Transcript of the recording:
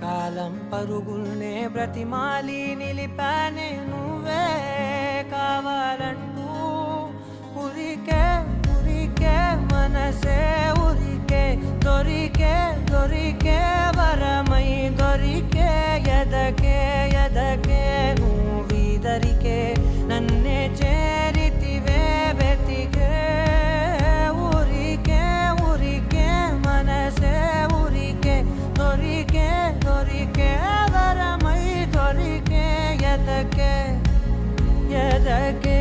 కాలం పరుగుల్నే బ్రతిమాలి నిలిపానే నువ్వే కావాలంటూ ఉరికే ఉరికే మనసే ఉరికే దొరికే దొరికే వరమై దొరికే ఎదకే ఎదకే నువ్వీదరికే నన్నే చేరితివే వెతికే ఊరికే ఊరికే మనసే ఊరికే దొరికే దొరికే వరమై దొరికే ఎదకే ఎదకే